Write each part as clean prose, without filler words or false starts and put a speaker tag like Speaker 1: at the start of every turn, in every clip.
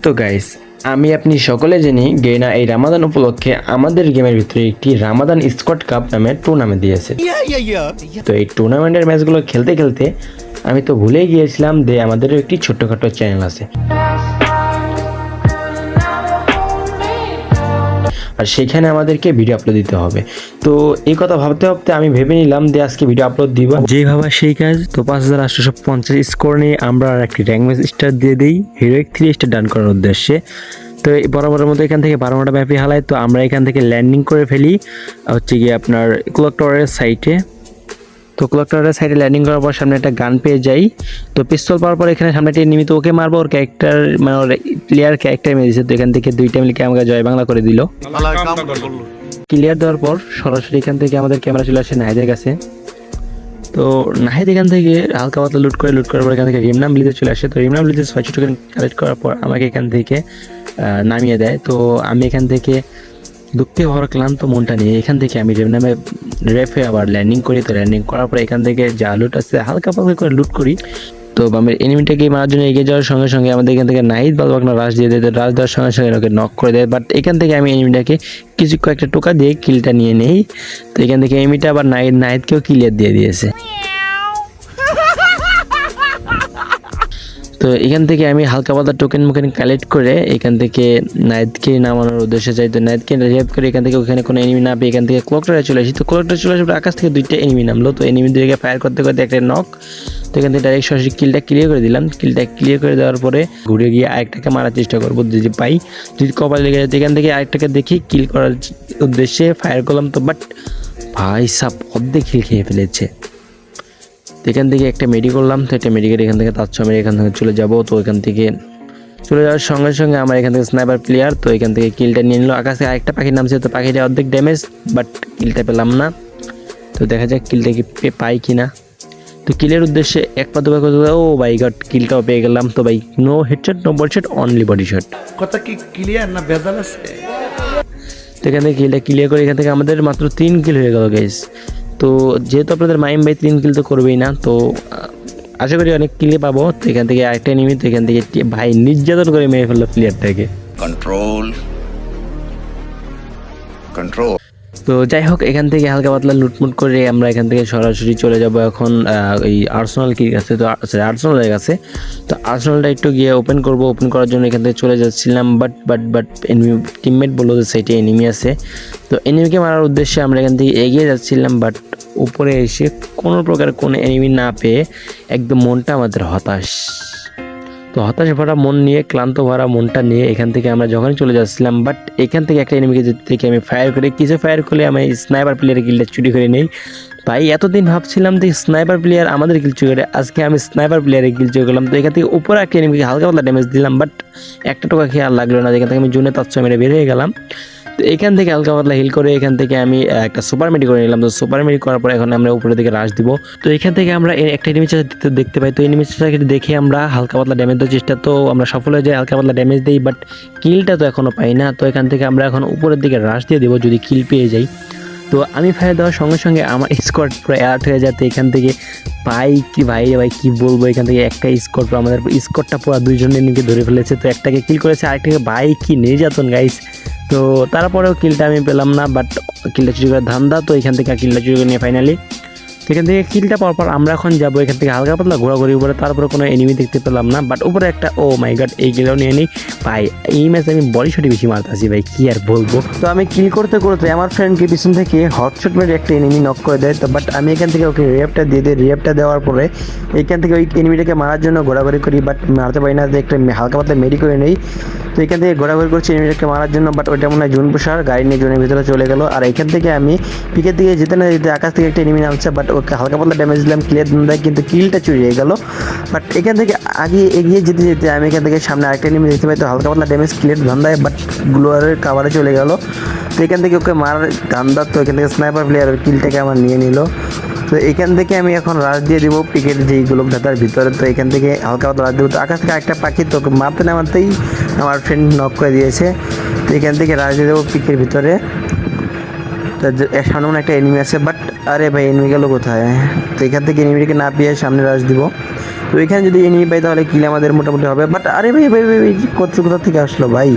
Speaker 1: তো গাইস, আমি আপনি সকলে জানি গেনা এই রামাদান উপলক্ষে আমাদের গেমের ভিতরে একটি রামাদান স্কোয়াড কাপ নামে টুর্নামেন্ট দিয়েছে। তো এই টুর্নামেন্টের ম্যাচগুলো খেলতে খেলতে আমি তো ভুলে গিয়েছিলাম যে আমাদেরও একটি ছোট্টখাটো চ্যানেল আছে, আর সেখানে আমাদেরকে ভিডিও আপলোড দিতে হবে। তো এই কথা ভাবতে ভাবতে আমি ভেবে নিলাম যে আজকে ভিডিও আপলোড দিব, যেই ভাবা সেই কাজ। তো 5850 স্কোর নিয়ে আমরা আর একটি র্যাঙ্ক ম্যাচ স্টার দিয়ে দিই হিরোইক 3 স্টার ডান করার উদ্দেশ্যে। তো এই বরাবরের মতো এখান থেকে 12টা ম্যাপই হালাই। তো আমরা এখান থেকে ল্যান্ডিং করে ফেলি হচ্ছে গিয়ে আপনার ক্লক টাওয়ারের সাইটে। তো ক্লক টাওয়ারের সাইডে ল্যান্ডিং করার পর সামনে একটা গান পেয়ে যাই। তো পিস্তল পাওয়ার পর এখানে সামনে একটা নিমিত ওকে মারবো, ওর ক্যারেক্টার মানে ওর প্লেয়ার ক্যারেক্টার মেরে দিয়েছে। তো এখান থেকে 2টা মিলে আমাকে জয় বাংলা করে দিল। ক্লিয়ার দেওয়ার পর সরাসরি এখান থেকে আমাদের ক্যামেরা চলে আসে নাহিদের কাছে। তো নাহিদ এখান থেকে হালকা পাতলা লুট করার পর এখান থেকে রিমনাম ব্লিজে চলে আসে। তো রিমনাম ব্লিজে 6 টোকেন কালেক্ট করার পর আমাকে এখান থেকে নামিয়ে দেয়। তো আমি এখান থেকে দুঃখে হওয়ার ক্লান্ত মনটা নিয়ে এখান থেকে আমি রিমনামে রেফে আবার ল্যান্ডিং করি। তো ল্যান্ডিং করার পর এখান থেকে যা লুট আছে হালকা পাতলা করে লুট করি। তো আমি এনিমিটাকে মারার জন্য এগিয়ে যাওয়ার সঙ্গে সঙ্গে আমাদের এখান থেকে নাহিদ বালবাকনা রাশ দিয়ে দেয়। রাশ দেওয়ার সঙ্গে সঙ্গে ওকে নক করে দেয়। বাট এখান থেকে আমি এনিমিটাকে কয়েকটা টোকা দিয়ে কিলটা নিয়ে নেই। তো এখান থেকে এনিমিটা আবার নাহিদকেও ক্লিয়ার দিয়ে দিয়েছে। তো এখান থেকে আমি হালকা পাতলা টোকেন কালেক্ট করে এখান থেকে নাইটকে নামানোর উদ্দেশ্যে যাই। তো নাইটকে রিভাইভ করে এখান থেকে ওখানে কোনো এনিমি না পেয়ে এখান থেকে ক্লকটারে চলে আসি। তো ক্লকটারে চলে আসার আকাশ থেকে 2টা এনিমি নামলো। তো এনিমি দিকে ফায়ার করতে করতে একটা নক। তো এখান থেকে ডাইরেক্ট সরাসরি কিলটা ক্লিয়ার করে দিলাম। কিলটা ক্লিয়ার করে দেওয়ার পরে ঘুরে গিয়ে আরেকটাকে মারার চেষ্টা করবো যদি পাই, যদি কপাল লেগে যায়। এখান থেকে আরেকটাকে দেখি কিল করার উদ্দেশ্যে ফায়ার করলাম। তো বাট ভাই সাপ অর্ধেক কিল খেয়ে ফেলেছে। এখান থেকে একটা মেডি করলাম। তো একটা মেডিকেল এখান থেকে তার সময় এখান থেকে চলে যাব। তো এখান থেকে চলে যাওয়ার সঙ্গে সঙ্গে আমার এখান থেকে স্নাইপার প্লেয়ার তো এখান থেকে কিলটা নিয়ে নিল। আকাশে আরেকটা পাখির নামছে। তো পাখিটা অর্ধেক ড্যামেজ, বাট কিলটা পেলাম না। তো দেখা যাক কিলটা কি পাই কিনা। তো কিলের উদ্দেশ্যে এক পা দুবার করে ও বাই গড কিলটাও পেয়ে গেলাম। তো ভাই no headshot no body shot, only body shot.
Speaker 2: কথা কি ক্লিয়ার না ভেজাল আছে?
Speaker 1: তো এখান থেকে কিলটা ক্লিয়ার করে এখান থেকে আমাদের মাত্র 3 কিল হয়ে গেল গাইস। তো যেহেতু আপনাদের মাইম ভাই 3 কিল তো করবেই না, তো আশা করি অনেক কিলে পাবো। তো এখান থেকে আরেকটা নিমি। তো এখান থেকে ভাই নির্যাতন করে মেরে ফেললো প্লেয়ারটাকে।
Speaker 3: কন্ট্রোল।
Speaker 1: তো যাই হোক এখান থেকে হালকা পাতলা লুটমুট করে আমরা এখান থেকে সরাসরি চলে যাব এখন এই আর্সেনাল কি কাছে। তো আর্সেনালের কাছে। তো আর্সেনালটা একটু গিয়ে ওপেন করব। ওপেন করার জন্য এখান থেকে চলে যাচ্ছিলাম, বাট এনিমি টিমমেট বললো যে সাইডে এনিমি আছে। তো এনিমিকে মারার উদ্দেশ্যে আমরা এখান থেকে এগিয়ে যাচ্ছিলাম, বাট উপরে এসে কোনো প্রকার কোনো এনিমি না পেয়ে একদম মনটা আমাদের হতাশ। তো হতাশ ভরা মন নিয়ে, ক্লান্ত ভরা মনটা নিয়ে এখান থেকে আমরা যখনই চলে যাচ্ছিলাম, বাট এখান থেকে একটা এনিমিকে থেকে আমি ফায়ার করে কিছু ফায়ার করলে আমি স্নাইপার প্লেয়ারের কিলটা চুরি করে নেই। ভাই এতদিন ভাবছিলাম যে স্নাইপার প্লেয়ার আমাদের কিল চুরি করে, আজকে আমি স্নাইপার প্লেয়ারের কিল চুরি করলাম। তো এখান থেকে উপরে একটা এনিমিকে হালকা পাতলা ড্যামেজ দিলাম, বাট একটা টোকা খেয়াল লাগলো না। এখান থেকে আমি জুনে তাৎস মেরে বের হয়ে গেলাম। তো এখান থেকে হালকা পাতলা হিল করে এখান থেকে আমি একটা সুপার মেডি করে নিলাম। তো সুপার মেডি করার পর এখন আমরা উপরের দিকে রাশ দিব। তো এখান থেকে আমরা একটা এনিমি চাষা দেখতে পাই। তো এনিমি চাষাকে দেখে আমরা হালকা পাতলা ড্যামেজ দেওয়ার চেষ্টা, তো আমরা সফল হয়ে যাই, হালকা পাতলা ড্যামেজ দিই, বাট কিলটা তো এখনও পাই না। তো এখান থেকে আমরা এখন উপরের দিকে রাশ দিয়ে দেবো যদি কিল পেয়ে যাই। তো আমি ফায়ার দেওয়ার সঙ্গে সঙ্গে আমার স্কোয়াড পুরো অ্যালার্ট হয়ে যাতে এখান থেকে ভাই কি বলবো, এখান থেকে একটা স্কোয়াড আমাদের স্কোয়াডটা পুরো 2 জন এনিমিকে ধরে ফেলেছে। তো একটাকে কিল করেছে, আরেকটাকে ভাই কি নির্যাতন গাইস। তো তারপরেও কিলটা আমি পেলাম না, বাট কিলটা চুরি করার ধান্দা। তো এখান থেকে কিলটা চুরি করে নিয়ে ফাইনালি এখান থেকে কিলটা পাওয়ার পর আমরা এখন যাবো এখান থেকে হালকা পাতলা ঘোরাঘুরি উপরে। তারপরে কোনো এনিমি দেখতে পেলাম না, বাট উপরে একটা ও মাই গড এই কিলটাও নিয়ে নিই। ভাই এই ম্যাচে আমি বডি শটই বেশি মারতেছি ভাই, কি আর বলবো। তো আমি কিল করতে করতে আমার ফ্রেন্ডকে পিছন থেকে হটশট মেরে একটা এনিমি নক করে দেয়। তো বাট আমি এখান থেকে ওকে রিয়াপটা দিয়ে দিই। রিয়াপটা দেওয়ার পরে এখান থেকে ওই এনিমিটাকে মারার জন্য ঘোরাঘুরি করি, বাট মারতে পারি না। একটা হালকা পাতলা মেডি করে নেই। তো এখান থেকে ঘোরাঘুরি করছি এনিমিটাকে মারার জন্য, বাট ওইটা মনে হয় জুন পোষার গাড়ি নিয়ে জুনের ভিতরে চলে গেল। আর এখান থেকে আমি পিকের দিকে যেতে না যেতে আকাশ থেকে একটা এনিমি নামছে, বাট ওকে হালকা পাতলা ড্যামেজ দিলাম, ক্লিয়ার দেয়, কিন্তু কিলটা চুরি হয়ে গেল। বাট এখান থেকে আগে এগিয়ে যেতে যেতে আমি এখান থেকে সামনে আরেকটা এনিমি দেখতে পাই। তো হালকা পাতলা ড্যামেজ ক্লিয়ার ধান্দায়, বাট গ্লোয়ারের কাভারে চলে গেল। তো এখান থেকে ওকে মারার ধান্দা। তো এখান থেকে স্নাইপার প্লেয়ারের কিলটাকে আমার নিয়ে নিল। তো এখান থেকে আমি এখন রাশ দিয়ে দিব পিকের যেইগুলো ধাতার ভিতরে। তো এখান থেকে হালকা পাতলা রাশ দিব। তো আকাশ থেকে একটা পাখি তো মারতে নামাতেই আমার ফ্রেন্ড নক করে দিয়েছে। তো এখান থেকে রাশ দিয়ে দেবো পিকের ভিতরে। তো সামনে মনে একটা এনিমি আছে, বাট আরে ভাই এনিমি গেল কোথায়? তো এখান থেকে এনিমিটাকে না পেয়ে সামনে রাশ দিব। তো এখানে যদি এনিমি পাই তাহলে কিল আমাদের মোটামুটি হবে। বাট আরে ভাই ভাই ভাই ভাই, কোথা থেকে আসলো ভাই?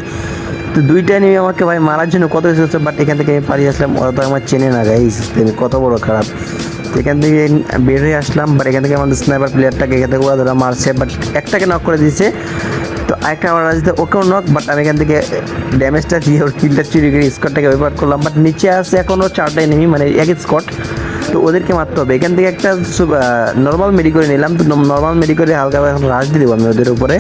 Speaker 1: তো দুইটা এনিমি আমাকে ভাই মারার জন্য কত এসেছে, বাট এখান থেকে আমি পালিয়ে আসলাম। ওরা তো আমার চেনে না গাইস, কত বড় খারাপ। তো এখান থেকে বের হয়ে আসলাম, বাট এখান থেকে আমাদের স্নাইপার প্লেয়ারটাকে এখান থেকে ওরা ধরা মারছে, বাট একটাকে নক করে দিয়েছে। তো আরেকটা আমার রাজিতে ওকেও নক, বাট আমি এখান থেকে ড্যামেজটা দিয়ে ওর কিলটা চুরি করে স্কটটাকে ব্যবহার করলাম। বাট নিচে আছে এখনও 4টা এনিমি, মানে এক স্কট। তো ওদেরকে মারতে হবে। এখান থেকে একটা নর্মাল মেডি করে নিলাম। তো নর্মাল মেডি করে হালকা এখন রাশ দিয়ে দেবো আমি ওদের উপরে।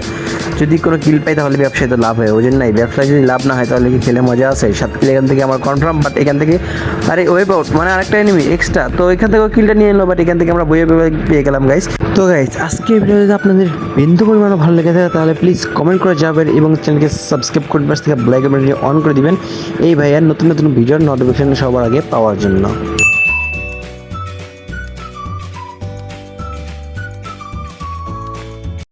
Speaker 1: যদি কোনো কিল পাই তাহলে ব্যবসায় তো লাভ হয়, ওই জন্য নাই। ব্যবসায় যদি লাভ না হয় তাহলে কি খেলে মজা আছে? 7 কিল এখান থেকে আমার কনফার্ম। বাট এখান থেকে আরে ওয়েব আউট, মানে আরেকটা এনিমি এক্সট্রা। তো এখান থেকে কিলটা নিয়ে এলো, বাট এখান থেকে আমরা বইয়ে পেয়ে গেলাম গাইস। তো গাইস আজকে ভিডিও যদি আপনাদের বিন্দু পরিমাণে ভালো লেগে থাকে তাহলে প্লিজ কমেন্ট করে যাবেন এবং চ্যানেলকে সাবস্ক্রাইব করে পাশ থেকে বেল আইকনটি অন করে দিবেন এই ভাইয়ার নতুন নতুন ভিডিওর নোটিফিকেশন সবার আগে পাওয়ার জন্য।